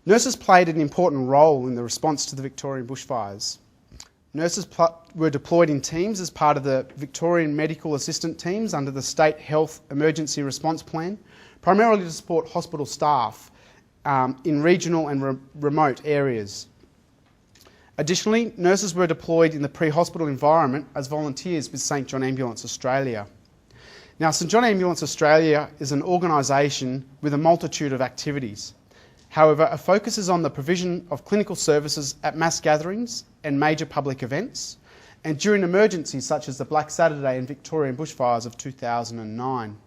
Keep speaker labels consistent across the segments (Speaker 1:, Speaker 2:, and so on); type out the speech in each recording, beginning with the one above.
Speaker 1: Nurses played an important role in the response to the Victorian bushfires. Nurses were deployed in teams as part of the Victorian Medical Assistant Teams under the State Health Emergency Response Plan, primarily to support hospital staff in regional and remote areas. Additionally, nurses were deployed in the pre-hospital environment as volunteers with St John Ambulance Australia. Now, St John Ambulance Australia is an organisation with a multitude of activities. However, a focus is on the provision of clinical services at mass gatherings and major public events, and during emergencies such as the Black Saturday and Victorian bushfires of 2009.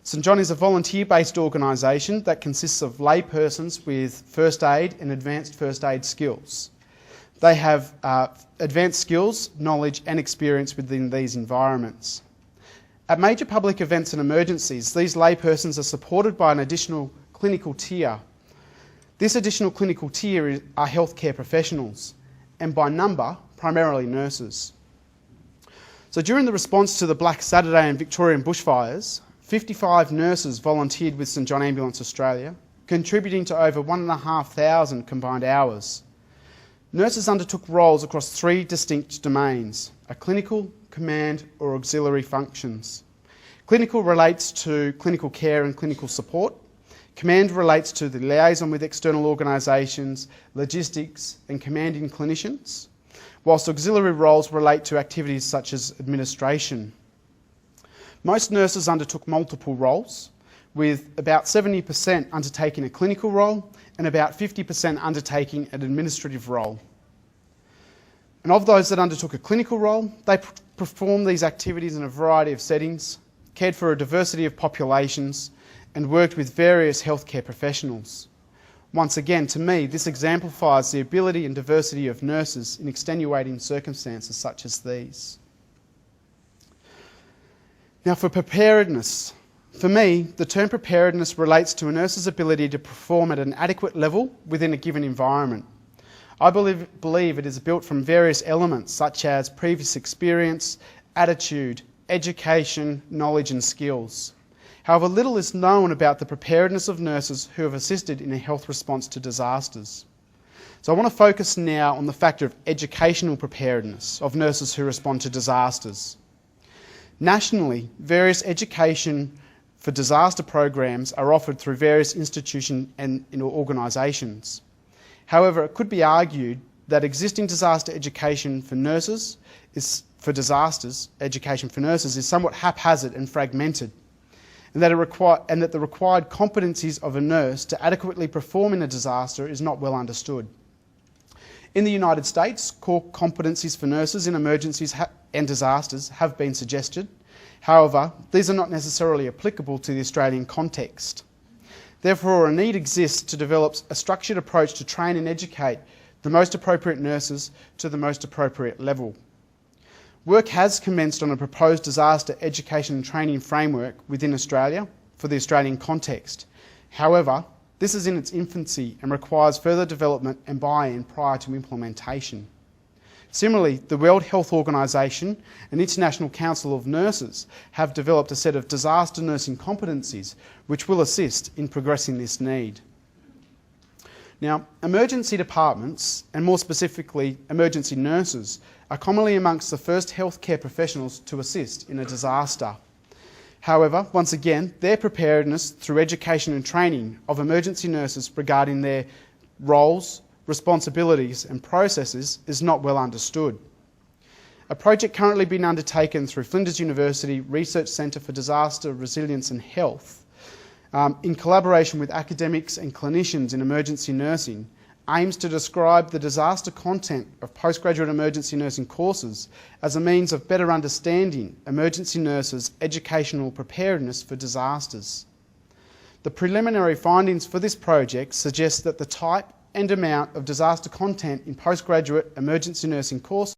Speaker 1: St John is a volunteer-based organisation that consists of laypersons with first aid and advanced first aid skills. They have advanced skills, knowledge and experience within these environments. At major public events and emergencies, these laypersons are supported by an additional clinical tier. This additional clinical tier are healthcare professionals, and by number, primarily nurses. So during the response to the Black Saturday and Victorian bushfires, 55 nurses volunteered with St John Ambulance Australia, contributing to over 1,500 combined hours. Nurses undertook roles across 3 distinct domains: a clinical, command or auxiliary functions. Clinical relates to clinical care and clinical support. Command relates to the liaison with external organisations, logistics and commanding clinicians, whilst auxiliary roles relate to activities such as administration. Most nurses undertook multiple roles, with about 70% undertaking a clinical role and about 50% undertaking an administrative role. And of those that undertook a clinical role, they performed these activities in a variety of settings, cared for a diversity of populations, and worked with various healthcare professionals. Once again, to me, this exemplifies the ability and diversity of nurses in extenuating circumstances such as these. Now, for preparedness. For me, the term preparedness relates to a nurse's ability to perform at an adequate level within a given environment. I believe it is built from various elements such as previous experience, attitude, education, knowledge and skills. However, little is known about the preparedness of nurses who have assisted in a health response to disasters. So I want to focus now on the factor of educational preparedness of nurses who respond to disasters. Nationally, various education for disaster programs are offered through various institutions and organisations. However, it could be argued that existing disaster education for nurses is somewhat haphazard and fragmented, and that the required competencies of a nurse to adequately perform in a disaster is not well understood. In the United States, core competencies for nurses in emergencies and disasters have been suggested. However, these are not necessarily applicable to the Australian context. Therefore, a need exists to develop a structured approach to train and educate the most appropriate nurses to the most appropriate level. Work has commenced on a proposed disaster education and training framework within Australia for the Australian context. However, this is in its infancy and requires further development and buy-in prior to implementation. Similarly, the World Health Organization and International Council of Nurses have developed a set of disaster nursing competencies which will assist in progressing this need. Now, emergency departments, and more specifically emergency nurses, are commonly amongst the first healthcare professionals to assist in a disaster. However, once again, their preparedness through education and training of emergency nurses regarding their roles, responsibilities and processes is not well understood. A project currently being undertaken through Flinders University Research Centre for Disaster Resilience and Health, in collaboration with academics and clinicians in emergency nursing, aims to describe the disaster content of postgraduate emergency nursing courses as a means of better understanding emergency nurses' educational preparedness for disasters. The preliminary findings for this project suggest that the type and amount of disaster content in postgraduate emergency nursing courses